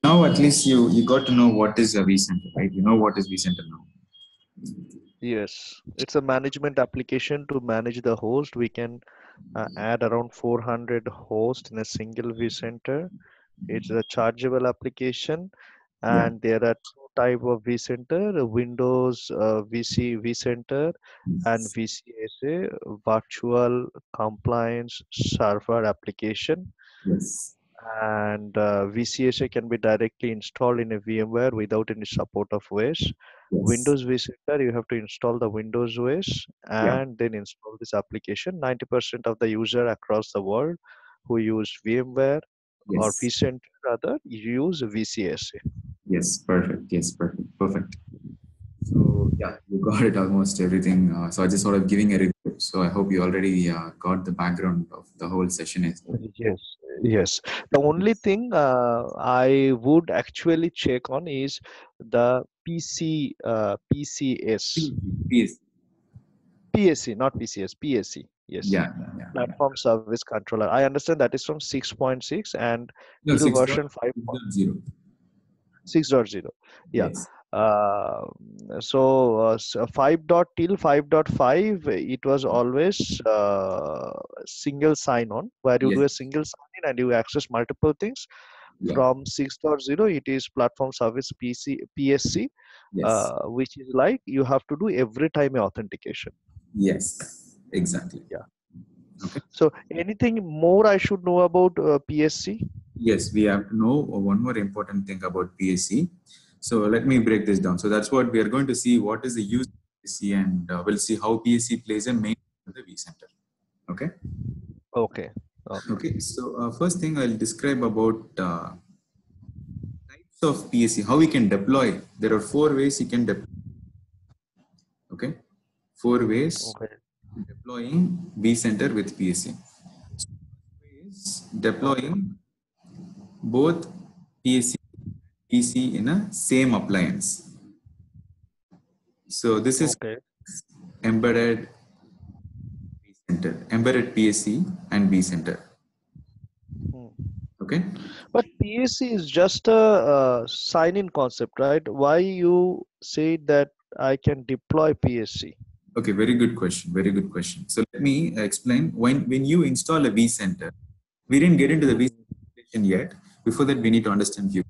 Now at least you got to know what is a vCenter, right? You know what is vCenter now. Yes, it's a management application to manage the host. We can add around 400 hosts in a single vCenter. It's a chargeable application, Yeah. and there are two type of vCenter: Windows vCenter and Yes. VCSA, Virtual Compliance Server Application. Yes. And VCSA can be directly installed in a VMware without any support of OS. Yes. Windows vCenter, you have to install the Windows OS Yeah. and then install this application. 90% of the user across the world who use VMware or Yes. vCenter rather use VCSA. Yes. Perfect. Yes. Perfect. Perfect. So yeah, you got it almost everything. So I just sort of giving a review. So I hope you already got the background of the whole session as well. Yes, yes. The only thing I would actually check on is the PCS. PS. PSC, not PCS, PSC. Yes. Yeah. Yeah. Yeah. Yeah. Platform Service Controller. I understand that is from 6.6 and No, till six dot version 5 zero. 6.0. Yeah. Yes. Uh, so 5 dot till 5.5, it was always single sign on where you Yes. do a single sign in and you access multiple things. Yeah. From 6.0, it is Platform Service PSC, Yes. which is like you have to do every time a authentication. Yes. Exactly. Yeah. Okay. So anything more I should know about PSC? Yes, we have to know one more important thing about PSC. So let me break this down. So that's what we are going to see. What is the use of PSC, and we'll see how PSC plays a main role in the vCenter. Okay. Okay. Okay. Okay. So first thing I'll describe about types of PSC. How we can deploy. There are four ways you can deploy. Okay. Four ways Okay. deploying vCenter with PSC. So first way is Okay. deploying both PSC PC in a same appliance. So this is Okay. embedded vCenter, embedded PSC and vCenter. Hmm. Okay. But PSC is just a sign-in concept, right? Why you say that I can deploy PSC? Okay. Very good question. Very good question. So let me explain. When you install a vCenter, we didn't get into the Hmm. vCenter yet. Before that, we need to understand view.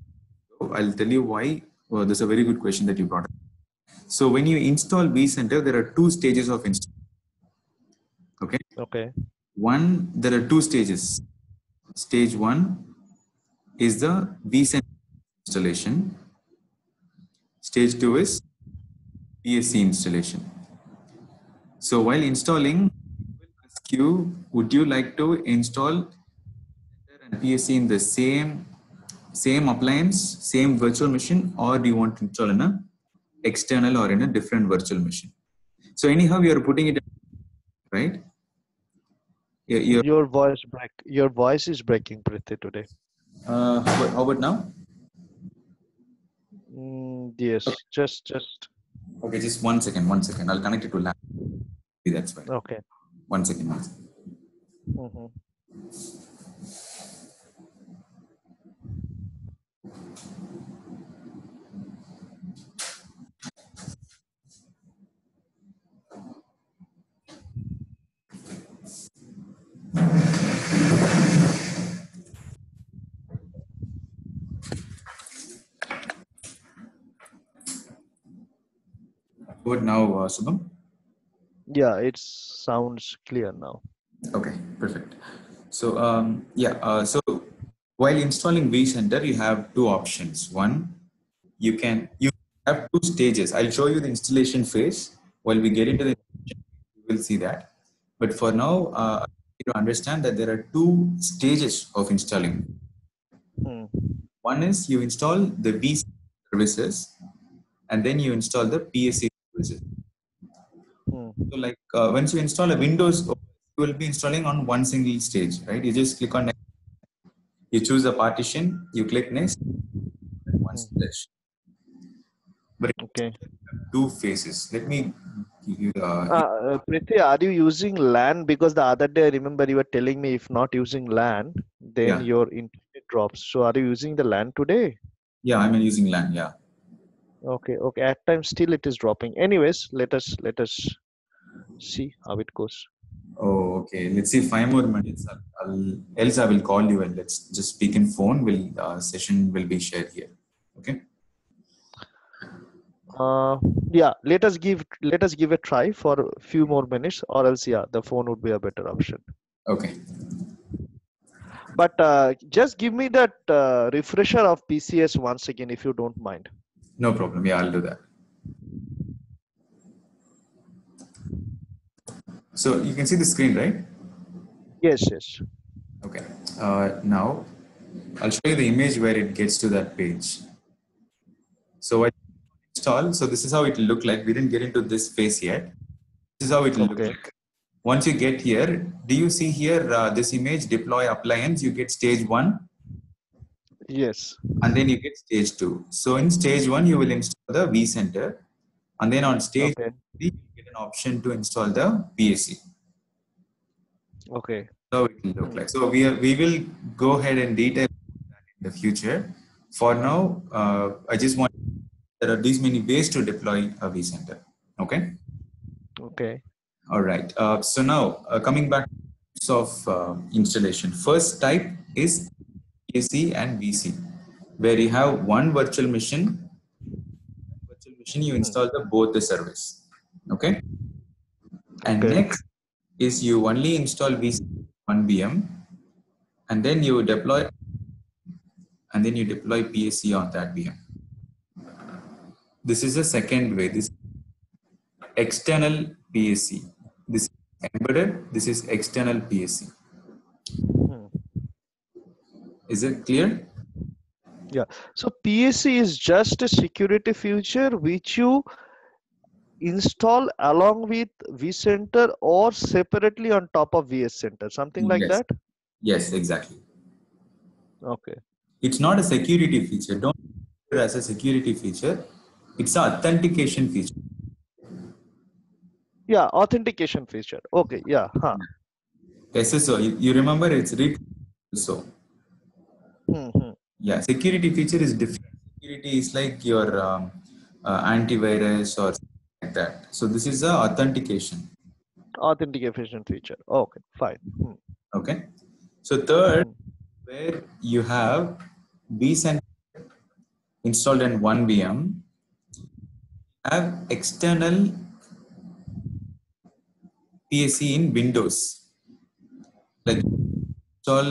So I'll tell you why. Well, this is a very good question that you brought up. So when you install vCenter, there are two stages of install. Okay. Okay. One, there are two stages. Stage one is the vCenter installation. Stage two is PSC installation. So while installing, it will ask you, would you like to install and PSC in the same appliance, same virtual machine, or do you want to install in a external or in a different virtual machine? So anyhow, you are putting it right. You're, Your voice is breaking, Priti, today. how about now? Yes, just. Okay, just 1 second. 1 second. I'll connect it to lab. That's fine. Okay. 1 second. 1 second. Hmm. What now, Subham? Yeah, it sounds clear now. Okay, perfect. So yeah, so while installing vCenter, you have two options. One, you have two stages. I'll show you the installation phase. While we get into the installation phase, you will see that. But for now, you understand that there are two stages of installing. Hmm. One is you install the vCenter services, and then you install the PSC services. Hmm. So like once you install a Windows, OS, you will be installing on one single stage, right? You just click on next, you choose a partition, you click next, and one Hmm. stage. But Okay. two phases. Let me give you Priti, are you using LAN? Because the other day I remember you were telling me if not using LAN, then yeah. your internet drops. So are you using the LAN today? Yeah, I'm using LAN. Yeah. Okay, okay. At times still it is dropping. Anyways, let us see how it goes. Oh, okay. Let's see 5 more minutes. Else I will call you and let's just speak in phone. Will session will be shared here. Okay. Uh, yeah, let us give a try for a few more minutes, or else yeah, the phone would be a better option. Okay. But just give me that refresher of PCS once again, if you don't mind. No problem. Yeah, I'll do that. So you can see the screen, right? Yes, yes. Okay. Now I'll show you the image where it gets to that page. So I install. So this is how it will look like. We didn't get into this phase yet. This is how it will look Okay. like. Once you get here, do you see here this image deploy appliance? You get stage 1 Yes. and then you get stage 2. So in stage 1, you will install the vCenter, and then on stage Okay. 3, you get an option to install the PAC. Okay. So it will look like. So we will go ahead and detail that in the future. For now, I just want there are these many ways to deploy a vCenter. Okay. Okay. All right. So now coming back to types of installation. First type is AC and VC, where you have one virtual machine. Virtual machine, you Hmm. install the both the service. Okay. And Okay. next is you only install VC one VM, and then you deploy, and then you deploy PAC on that VM. This is the second way. This external PAC. This is embedded. This is external PAC. Hmm. Is it clear? Yeah. So PAC is just a security feature which you install along with vCenter or separately on top of VS Center, something like Yes. that. Yes, exactly. Okay. It's not a security feature. Don't consider it as a security feature. It's an authentication feature. Yeah, authentication feature. Okay. Yeah. Huh. SSO. You remember it's read so. Hmm. Hmm. Yeah, security feature is different. Security is like your antivirus or something like that. So this is a authentication. Authentication feature. Okay. Fine. Hmm. Okay. So third, Hmm. where you have vCenter installed in one VM, have external PAC in Windows, like install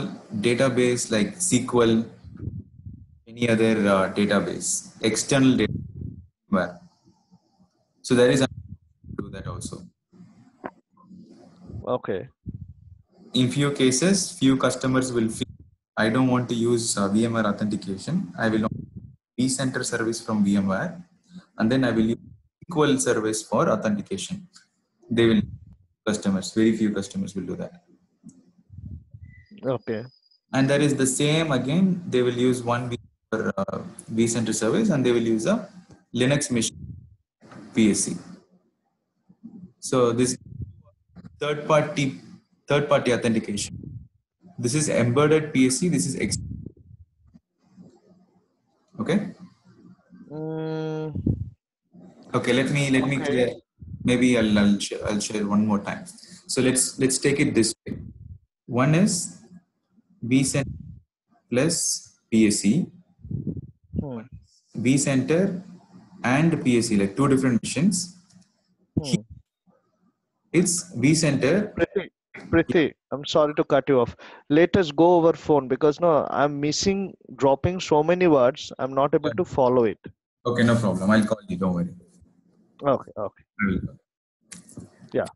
database like SQL, any other database, external data. So there is a do that also. Okay. In few cases, few customers will feel I don't want to use VMware authentication. I will vCenter service from VMware, and then I will use SQL service for authentication. They will customers. Very few customers will do that. Okay. And there is the same again. They will use one for vCenter service, and they will use a Linux machine PSC. So this third party third party authentication. This is embedded PSC. This is okay. Mm, Okay, let me okay. clear. Maybe I'll share one more time. So let's take it this way. One is vCenter plus PSC. Hmm. vCenter and PSC, like two different machines. Hmm. It's vCenter. Priti, Priti, I'm sorry to cut you off. Let us go over phone because no, I'm missing dropping so many words. I'm not able to follow it. Okay, no problem. I'll call you. Don't worry. Okay. Okay. I will. Yeah.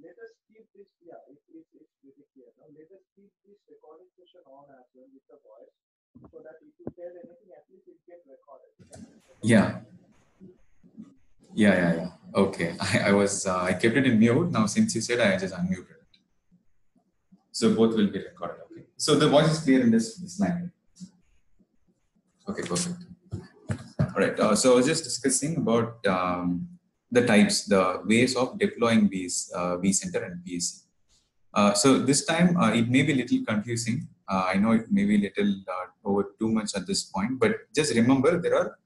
let us keep this, yeah, it's pretty clear now. Let us keep this recording session on as well with the voice, so that if you tell anything, at least it gets recorded. Yeah. Yeah. Okay. I kept it in mute. Now, since you said, I just unmuted it. So both will be recorded. Okay. So the voice is clear in this line. Okay, perfect. All right. So I was just discussing about the types, the ways of deploying these vCenter and PSC. So this time it may be a little confusing. I know it may be a little over too much at this point, but just remember there are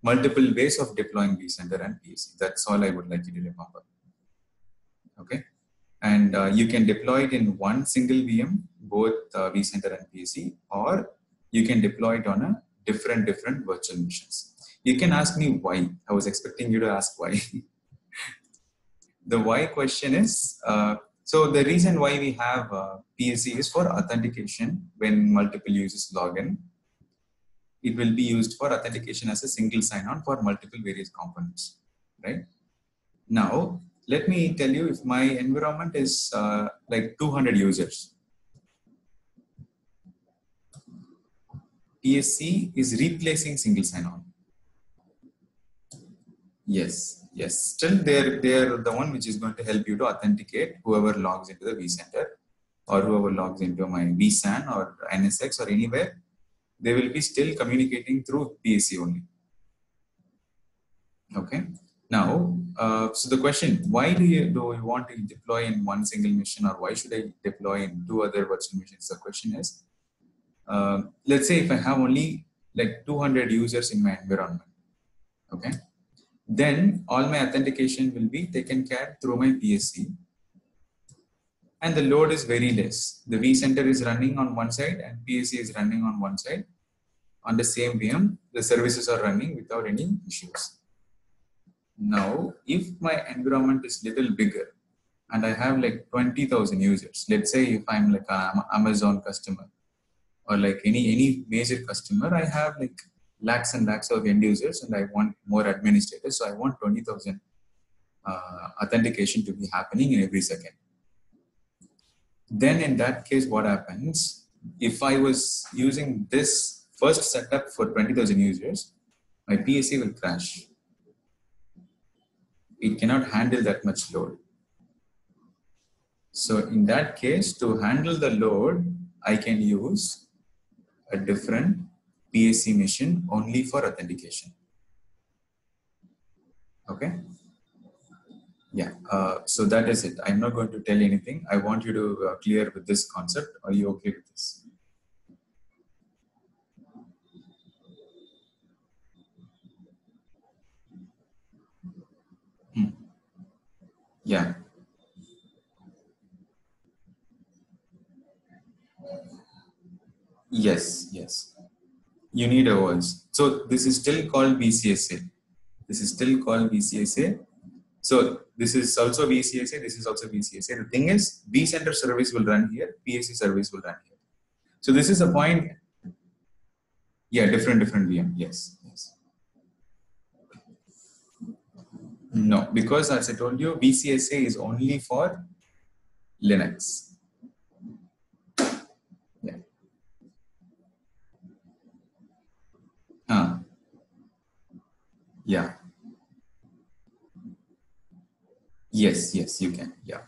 multiple ways of deploying vCenter and PSC. That's all I would like you to remember. Okay. And you can deploy it in one single VM, both vCenter and PSC, or you can deploy it on a different virtual machines. You can ask me why. I was expecting you to ask why. The why question is, so the reason why we have PSC is for authentication. When multiple users log in, it will be used for authentication as a single sign-on for multiple various components, right? Now, let me tell you, if my environment is like 200 users, PSC is replacing single sign-on. Yes. Still, they're the one which is going to help you to authenticate whoever logs into the vCenter or whoever logs into my vSAN or NSX or anywhere. They will be still communicating through PSC only. Okay. Now, so the question: why do you want to deploy in one single mission, or why should I deploy in two other virtual machines? The question is, let's say if I have only like 200 users in my environment, okay, then all my authentication will be taken care through my PSC, and the load is very less. The vCenter is running on one side and PSC is running on one side. On the same VM, the services are running without any issues. Now, if my environment is little bigger and I have like 20,000 users, let's say if I'm like an Amazon customer or like any major customer, I have like lakhs and lakhs of end users and I want more administrators. So I want 20,000 authentication to be happening in every second. Then in that case, what happens? If I was using this first setup for 20,000 users, my PSC will crash. It cannot handle that much load. So in that case, to handle the load, I can use a different PSC machine only for authentication. Okay. Yeah. So that is it. I'm not going to tell anything. I want you to clear with this concept. Are you okay with this? Yeah. Yes. You need a voice. So this is still called VCSA. So this is also VCSA. This is also VCSA. The thing is, vCenter service will run here. PSC service will run here. So this is a point. Yeah, different VM. Yes. No, because as I told you, VCSA is only for Linux. Yeah. Yeah. Yes, you can. Yeah.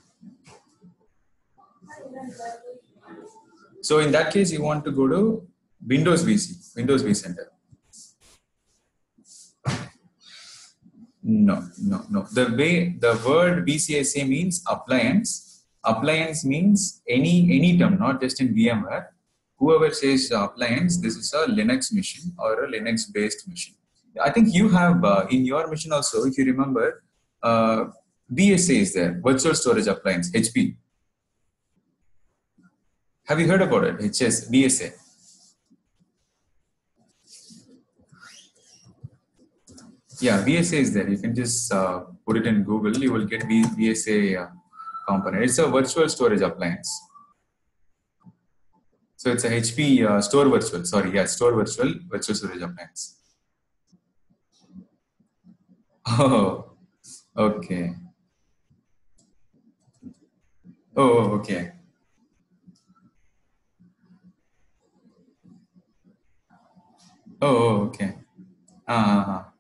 So in that case, you want to go to Windows vCenter. No. The word VCSA means appliance. Appliance means any term, not just in VMware. Whoever says appliance, this is a Linux machine or a Linux based machine. I think you have in your machine also, if you remember, VSA is there, virtual storage appliance, HP. Have you heard about it? HS, VSA. Yeah, VSA is there. You can just put it in Google. You will get VSA component. It's a virtual storage appliance. So it's a HP store virtual. Store virtual storage appliance. Oh, okay. Oh, okay. Oh, okay. Ah,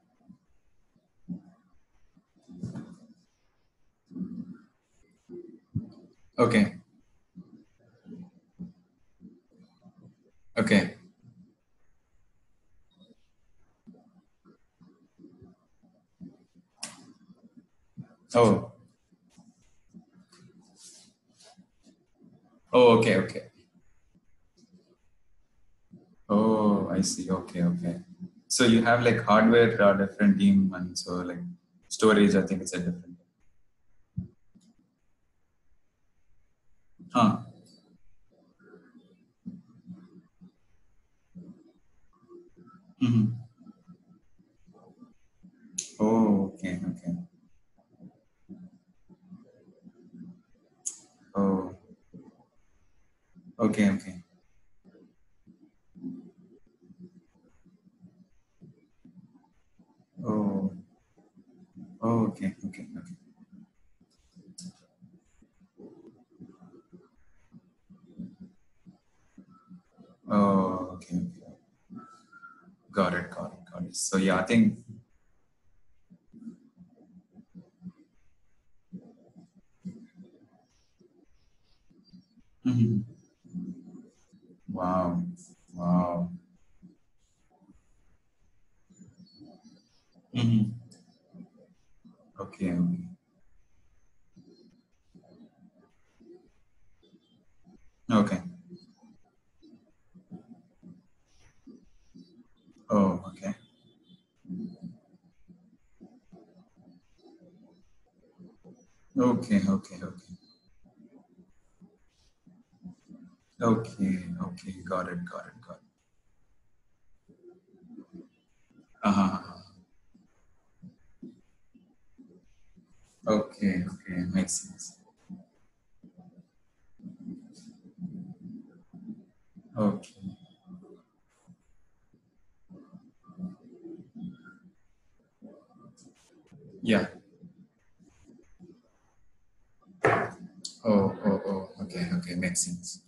okay. Okay. Oh, oh, okay, okay. Oh, I see. Okay, okay. So you have like hardware, different team, and so like storage, I think it's a different. Huh. Mm-hmm. Oh, okay, okay. Oh, okay, okay. Oh, oh, okay, okay, okay. Oh, okay, okay. Got it, got it, got it. So yeah, I think. Mhm. Wow, wow. Mhm. Okay, okay. Okay. Oh, okay. Okay, okay, okay. Okay, okay. Got it, got it, got it. Uh-huh. Okay, okay. Makes sense. Okay. Yeah. Oh, oh, oh. Okay, okay. Makes sense.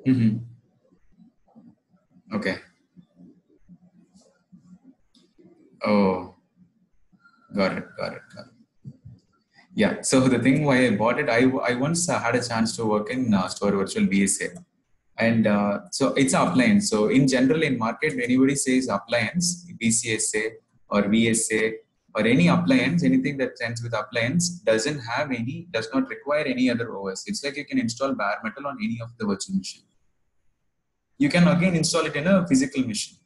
Mm-hmm. Okay. Oh, got it, got it, got it. Yeah. So the thing why I bought it, I once had a chance to work in Store Virtual BSA. And so it's an appliance. So in general, in market, when anybody says appliance, BCSA or VSA or any appliance, anything that ends with appliance does not require any other OS. It's like you can install bare metal on any of the virtual machine. You can again install it in a physical machine.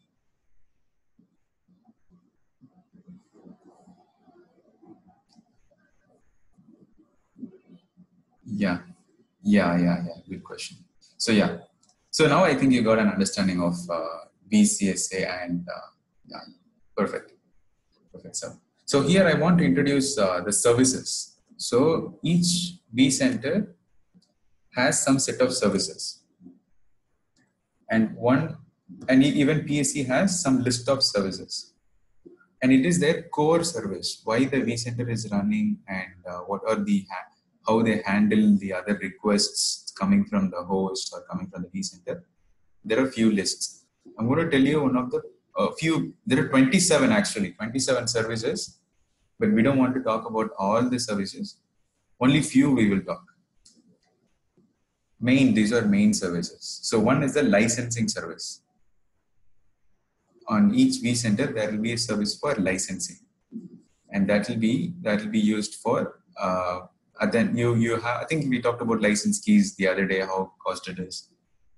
Yeah, yeah. Good question. So yeah, so now I think you got an understanding of BCSA and yeah, perfect. Perfect, sir. So here I want to introduce the services. So each B center has some set of services, and even PSC has some list of services, and it is their core service. Why the V center is running, and what are how they handle the other requests coming from the host or coming from the V center. There are few lists. I'm going to tell you one of the few. There are 27 actually, 27 services, but we don't want to talk about all the services. Only few we will talk. These are main services. So one is the licensing service. On each vCenter, there will be a service for licensing, and that will be used for. And then you have. I think we talked about license keys the other day, how cost it is,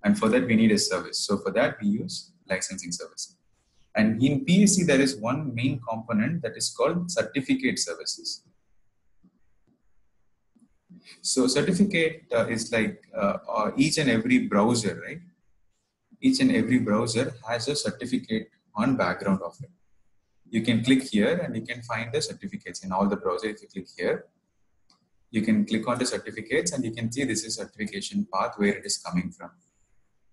and for that we need a service. So for that we use licensing service. And in PSC, there is one main component that is called certificate services. So certificate is like each and every browser, right? Each and every browser has a certificate on background of it. You can click here and you can find the certificates in all the browsers. If you click here, you can click on the certificates and you can see this is certification path where it is coming from.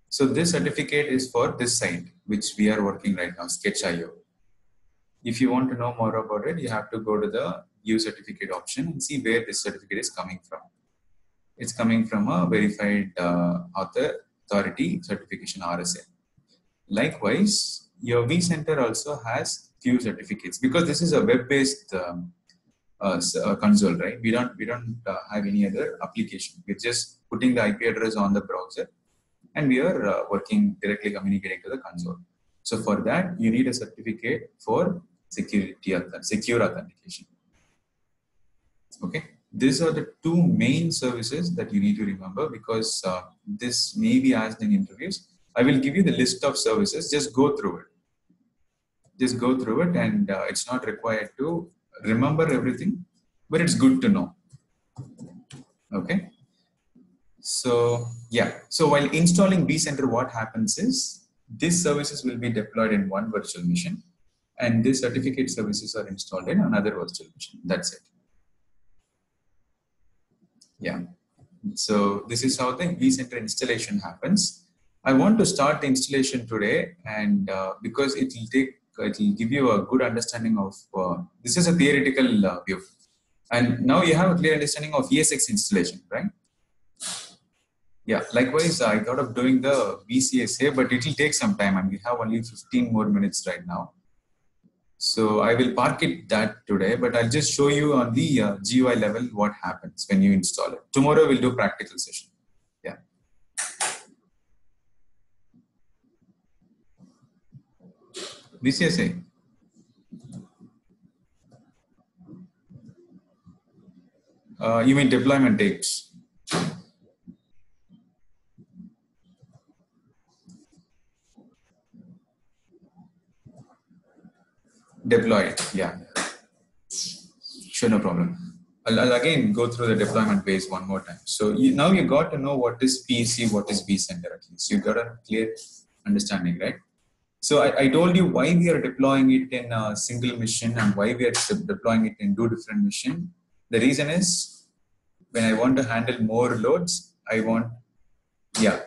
So this certificate is for this site, which we are working right now, Sketch.io. If you want to know more about it, you have to go to the view certificate option and see where this certificate is coming from. It's coming from a verified authority certification RSA. Likewise, your vCenter also has few certificates because this is a web-based console, right? We don't have any other application. We're just putting the IP address on the browser, and we are working directly communicating to the console. So for that, you need a certificate for secure authentication. Okay, these are the two main services that you need to remember because this may be asked in interviews. I will give you the list of services. Just go through it. Just go through it, and it's not required to remember everything, but it's good to know. Okay. So yeah. So while installing vCenter, what happens is these services will be deployed in one virtual machine, and these certificate services are installed in another virtual machine. That's it. Yeah. So this is how the vCenter installation happens. I want to start the installation today, and because it will give you a good understanding of this is a theoretical view, and now you have a clear understanding of ESX installation, right? Yeah. Likewise, I thought of doing the VCSA, but it will take some time, and we have only 15 more minutes right now. So I will park it that today, but I'll just show you on the GUI level what happens when you install it. Tomorrow we'll do practical session. Yeah. VCSA. You mean deployment dates? Deploy, yeah. Sure, no problem. I'll again go through the deployment phase one more time. So now you got to know what is PEC, what is vCenter at least. You got a clear understanding, right? So I told you why we are deploying it in a single mission and why we are deploying it in two different missions. The reason is when I want to handle more loads, I want, yeah,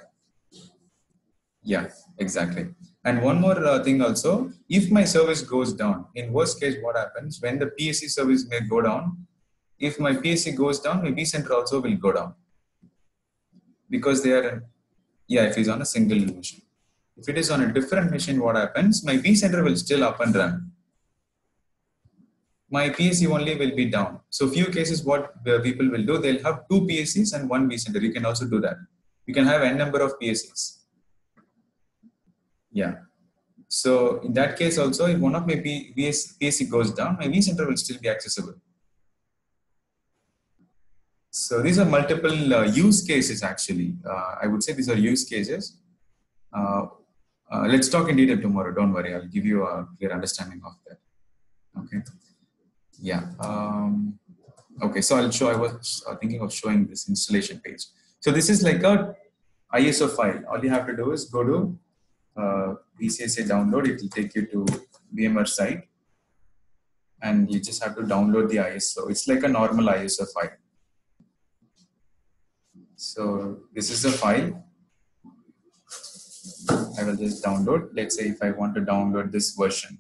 exactly. And one more thing also, if my service goes down, in worst case, what happens when the PSC service may go down? If my PSC goes down, my vCenter also will go down because they are, if it's on a single mission. If it is on a different mission, what happens? My vCenter will still up and run. My PSC only will be down. So few cases, what the people will do, they'll have two PSCs and one vCenter. You can also do that. You can have n number of PSCs. Yeah. So in that case also, if one of my PSC goes down, my vCenter will still be accessible. So these are multiple use cases actually. I would say these are use cases. Let's talk in detail tomorrow. Don't worry. I'll give you a clear understanding of that. Okay. Yeah. Okay. So I'll show, I was thinking of showing this installation page. So this is like a ISO file. All you have to do is go to VCSA download. It will take you to VMware site. And you just have to download the ISO. It's like a normal ISO file. So this is the file. I will just download. Let's say if I want to download this version,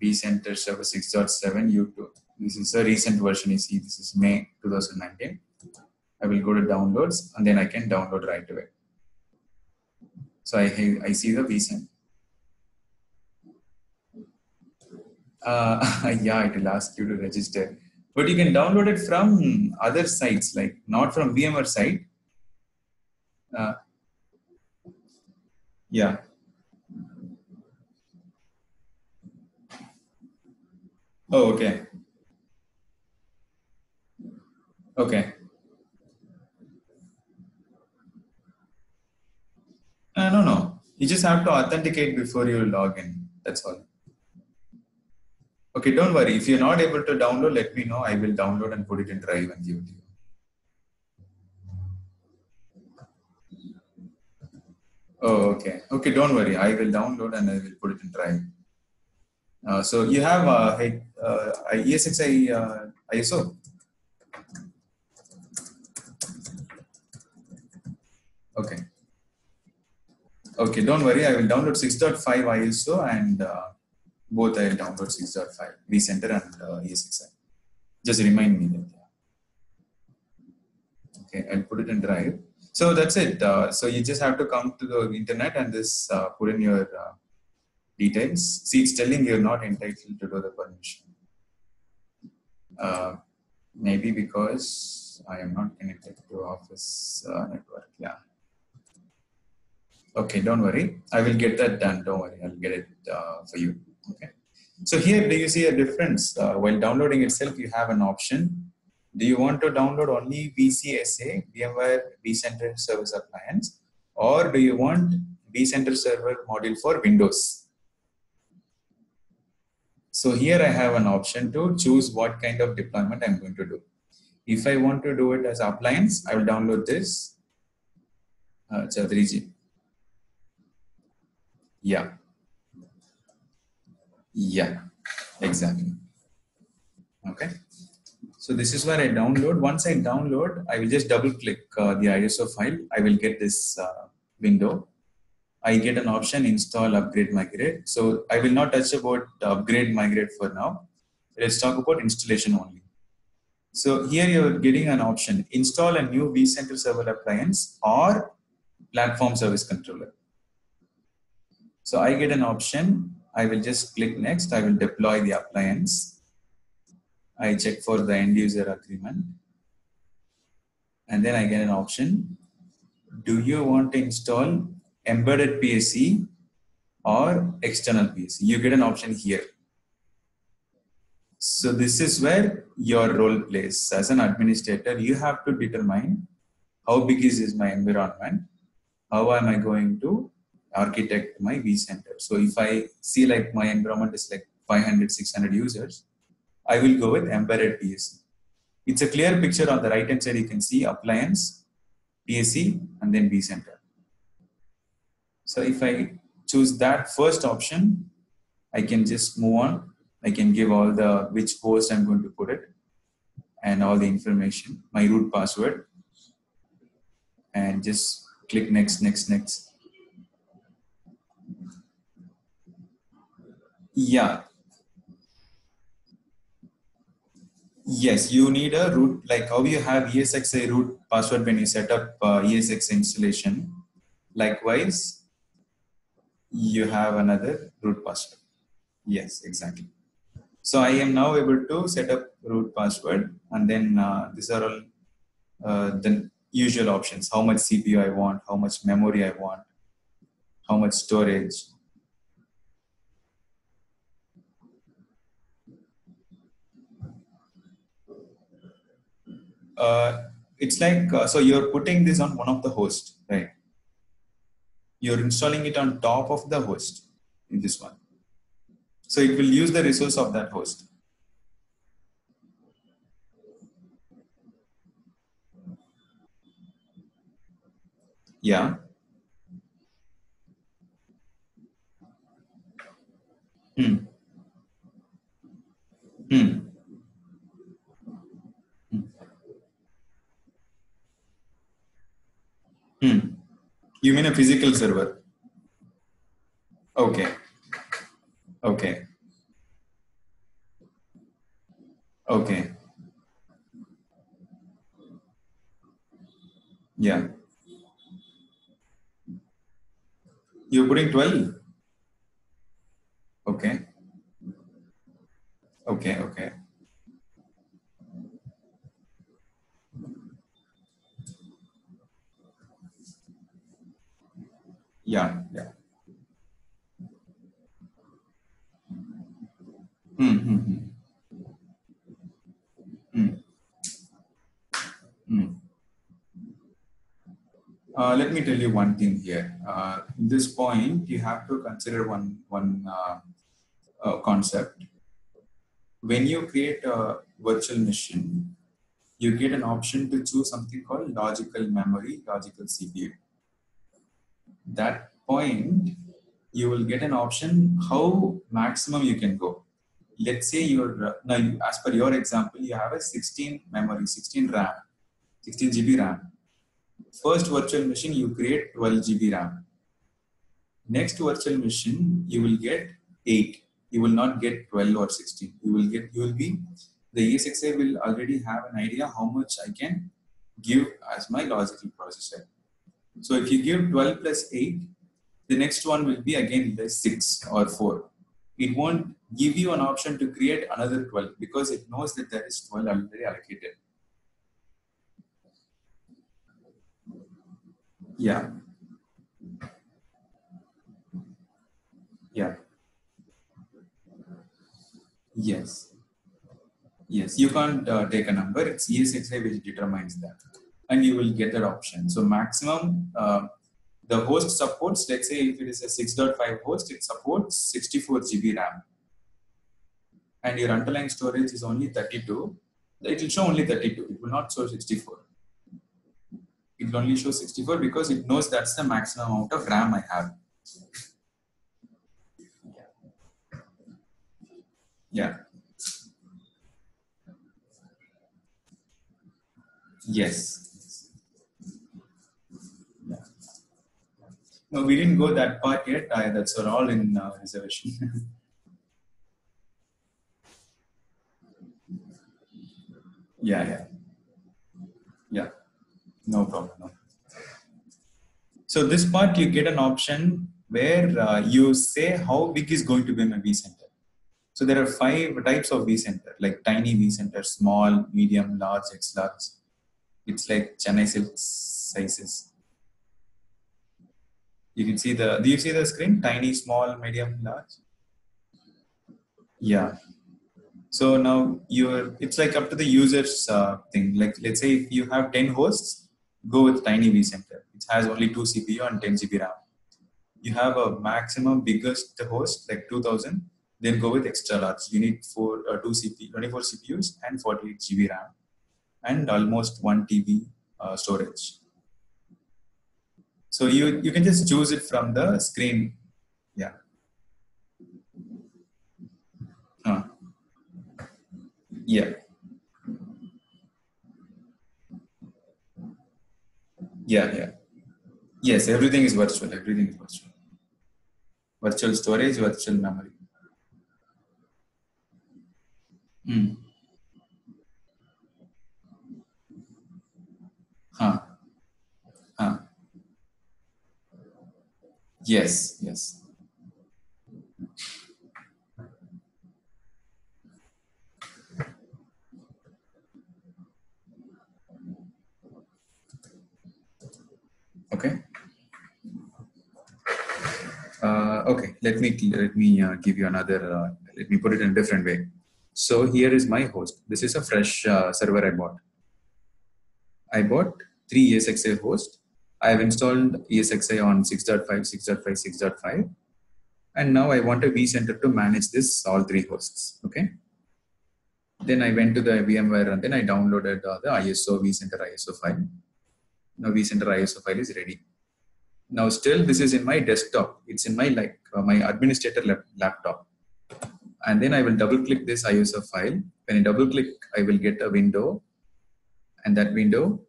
vCenter Server 6.7 U2. This is a recent version. You see, this is May 2019. I will go to downloads and then I can download right away. So I see the vCenter. Yeah, it will ask you to register. But you can download it from other sites, like not from VMware site. Yeah. Oh, okay. Okay. No. You just have to authenticate before you log in. That's all. Okay, don't worry. If you're not able to download, let me know. I will download and put it in Drive and give it to you. Oh, okay. Okay, don't worry. I will download and I will put it in Drive. So you have ESXi ISO. Okay. Okay, don't worry. I will download 6.5 ISO and both I will download 6.5 vCenter and ESXi. Just remind me that. Okay, I'll put it in Drive. So that's it. So you just have to come to the internet and just put in your details. See, it's telling you're not entitled to do the permission. Maybe because I am not connected to Office network. Yeah. Okay, don't worry. I will get that done. Don't worry. I'll get it for you. Okay. So here, do you see a difference? While downloading itself, you have an option. Do you want to download only VCSA, VMware vCenter Service Appliance, or do you want vCenter Server module for Windows? So here I have an option to choose what kind of deployment I'm going to do. If I want to do it as appliance, I will download this. Chadriji. Yeah. Yeah, exactly. Okay. So this is where I download. Once I download, I will just double click the ISO file. I will get this window. I get an option install, upgrade, migrate. So I will not touch about upgrade, migrate for now. Let's talk about installation only. So here you're getting an option, install a new vCenter server appliance or platform service controller. So I get an option. I will just click next. I will deploy the appliance. I check for the end user agreement. And then I get an option. Do you want to install embedded PSE or external PSE? You get an option here. So this is where your role plays. As an administrator, you have to determine how big is my environment, how am I going to architect my vCenter. So if I see like my environment is like 500, 600 users, I will go with embedded PSE. It's a clear picture on the right hand side. You can see appliance, PSE, and then vCenter. So if I choose that first option, I can just move on. I can give all the which host I'm going to put it and all the information, my root password, and just click next, next, next. Yeah. Yes, you need a root, like how you have ESXi root password when you set up ESXi installation. Likewise, you have another root password. Yes, exactly. So I am now able to set up root password, and then these are all the usual options. How much CPU I want, how much memory I want, how much storage. It's like, so you're putting this on one of the hosts, right? You're installing it on top of the host in this one. So it will use the resource of that host. Yeah. Hmm. Hmm. Hmm. You mean a physical server? Okay. Okay. Okay. Yeah. You're putting 12? Okay. Okay. Okay. Yeah. Yeah. Hmm. Hmm. Hmm. Hmm. Hmm. Let me tell you one thing here. In this point, you have to consider one concept. When you create a virtual machine, you get an option to choose something called logical memory, logical CPU. That point, you will get an option how maximum you can go. Let's say now as per your example, you have a 16 memory, 16 RAM, 16 GB RAM. First virtual machine, you create 12 GB RAM. Next virtual machine, you will get 8. You will not get 12 or 16. The ESXi will already have an idea how much I can give as my logical processor. So if you give 12 plus 8, the next one will be again the 6 or 4. It won't give you an option to create another 12 because it knows that there is 12 already allocated. Yeah. Yeah. Yes. Yes. You can't take a number. It's ESXi which determines that. And you will get that option. So maximum, the host supports, let's say if it is a 6.5 host, it supports 64 GB RAM. And your underlying storage is only 32. It will show only 32. It will not show 64. It will only show 64 because it knows that's the maximum amount of RAM I have. Yeah. Yes. Yeah. No, we didn't go that part yet. That's all in reservation. Yeah. No problem. No. So this part you get an option where you say how big is going to be my vCenter. So there are 5 types of vCenter, like tiny vCenter, small, medium, large, X large. It's like Chennai silk sizes. You can see do you see the screen? Tiny, small, medium, large? Yeah. So now it's like up to the user's thing. Like let's say if you have 10 hosts, go with tiny vCenter. It has only 2 CPU and 10 GB RAM. You have a maximum biggest host like 2000, then go with extra large. You need 24 CPUs and 48 GB RAM and almost 1 TB storage. So you can just choose it from the screen. Yeah. Yeah. Yeah. Yes, everything is virtual. Everything is virtual. Virtual storage, virtual memory. Hmm. Huh. Huh. Yes. Okay. Okay. Let me give you another. Let me put it in a different way. So here is my host. This is a fresh server I bought. I bought 3 ESXi hosts. I have installed ESXi on 6.5, 6.5, 6.5. And now I want a vCenter to manage this all 3 hosts. Okay. Then I went to the VMware and then I downloaded the ISO vCenter ISO file. Now vCenter ISO file is ready. Now still this is in my desktop. It's in my my administrator laptop. And then I will double click this ISO file. When I double click, I will get a window, and that window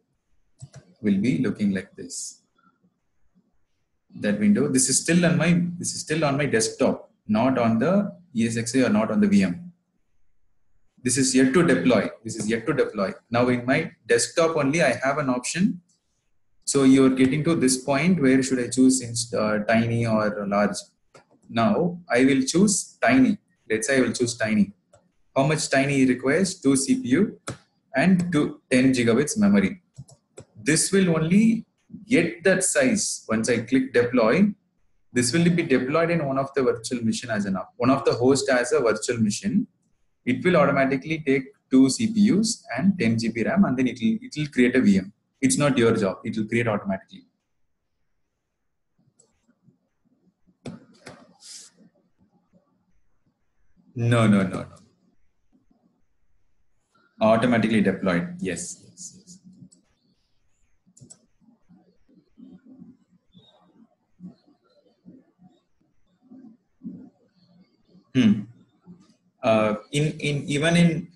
will be looking like this. That window. This is still on my desktop, not on the ESXi or not on the VM. This is yet to deploy. Now in my desktop only, I have an option. So you're getting to this point where should I choose tiny or large? Now I will choose tiny. Let's say I will choose tiny. How much tiny requires? 2 CPU and 10 gigabits memory. This will only get that size once I click deploy. This will be deployed in one of the virtual machine one of the host as a virtual machine. It will automatically take 2 CPUs and 10 GB RAM, and then it will create a VM. It's not your job. It will create automatically. No. Automatically deployed. Yes. Even in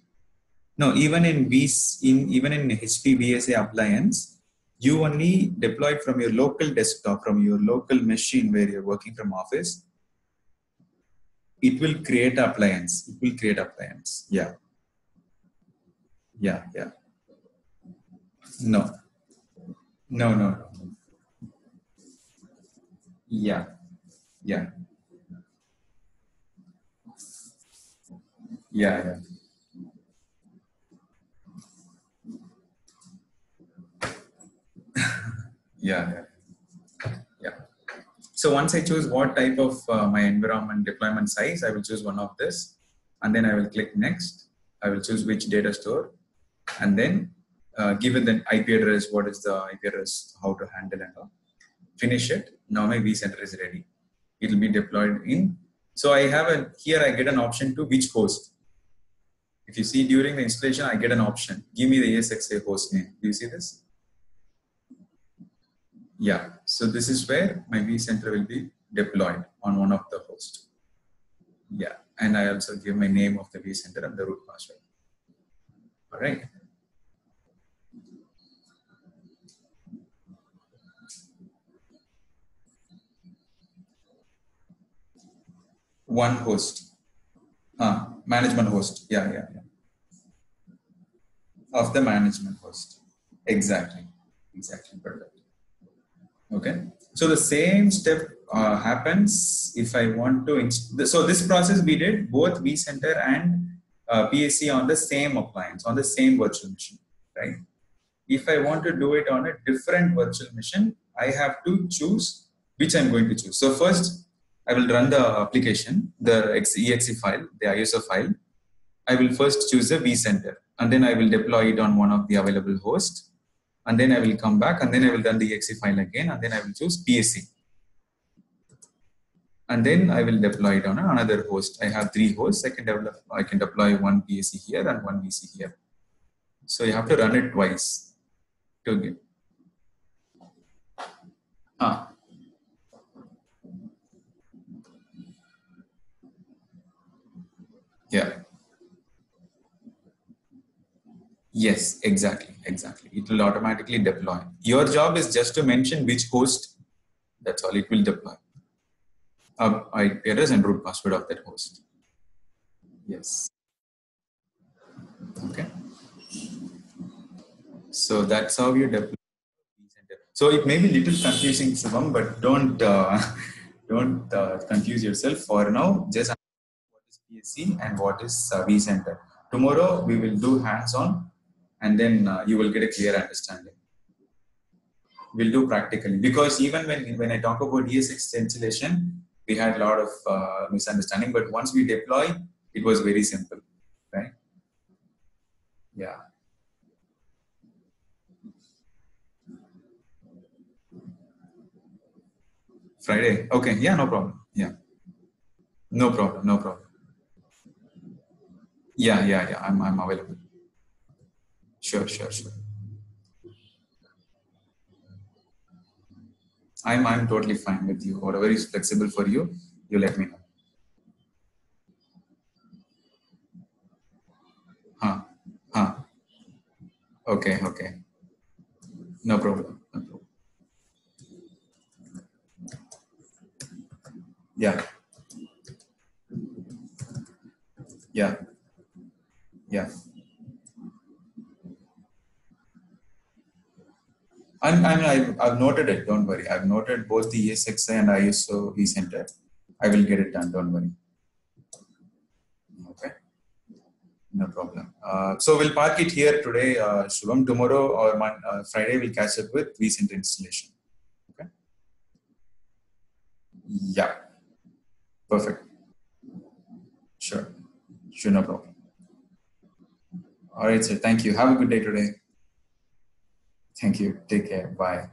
HP VSA appliance, you only deploy it from your local desktop, from your local machine where you're working from office. It will create appliance. Yeah. No. No, no, no. Yeah, yeah, yeah, yeah. Yeah, yeah, yeah. So once I choose what type of my environment deployment size, I will choose one of this, and then I will click next. I will choose which data store, and then given the IP address, what is the IP address, how to handle and all. Finish it. Now my vCenter is ready. It will be deployed in. So I have a here I get an option to which host. If you see during the installation, I get an option. Give me the ESXi host name. Do you see this? Yeah. So this is where my vCenter will be deployed on one of the hosts. Yeah. And I also give my name of the vCenter and the root password. All right. One host. Management host. Yeah, yeah, yeah. Of the management host. Exactly. Exactly. Perfect. Okay. So the same step happens if I want to. So this process we did both vCenter and PSC on the same appliance, on the same virtual machine, right? If I want to do it on a different virtual machine, I have to choose which I'm going to choose. So first, I will run the application, the exe file, the ISO file. I will first choose the vCenter, and then I will deploy it on one of the available hosts. And then I will come back, and then I will run the exe file again, and then I will choose PSC. And then I will deploy it on another host. I have 3 hosts. I can deploy one PSC here and one VC here. So you have to run it twice to get. Yeah. Yes, exactly, exactly. It will automatically deploy. Your job is just to mention which host. That's all. It will deploy. IP address and root password of that host. Yes. Okay. So that's how you deploy. So it may be little confusing, Shubham, but don't don't confuse yourself. For now, just what is PSC and what is vCenter. Tomorrow we will do hands-on, and then you will get a clear understanding. We'll do practically, because even when I talk about ESX installation, we had a lot of misunderstanding. But once we deploy, it was very simple, right? Yeah. Friday. Okay. Yeah. No problem. Yeah. No problem. No problem. Yeah. Yeah. Yeah. I'm available. Sure. Sure. Sure. I'm totally fine with you. Whatever is flexible for you, you let me know. Huh. Huh. Okay. Okay. No problem. No problem. Yeah. Yeah. Yeah. I've noted it. Don't worry. I've noted both the ESXi and ISO vCenter. I will get it done. Don't worry. Okay. No problem. So we'll park it here today, Shubham. Tomorrow or Friday, we'll catch up with vCenter installation. Okay. Yeah. Perfect. Sure. Sure. No problem. All right, sir. Thank you. Have a good day today. Thank you. Take care. Bye.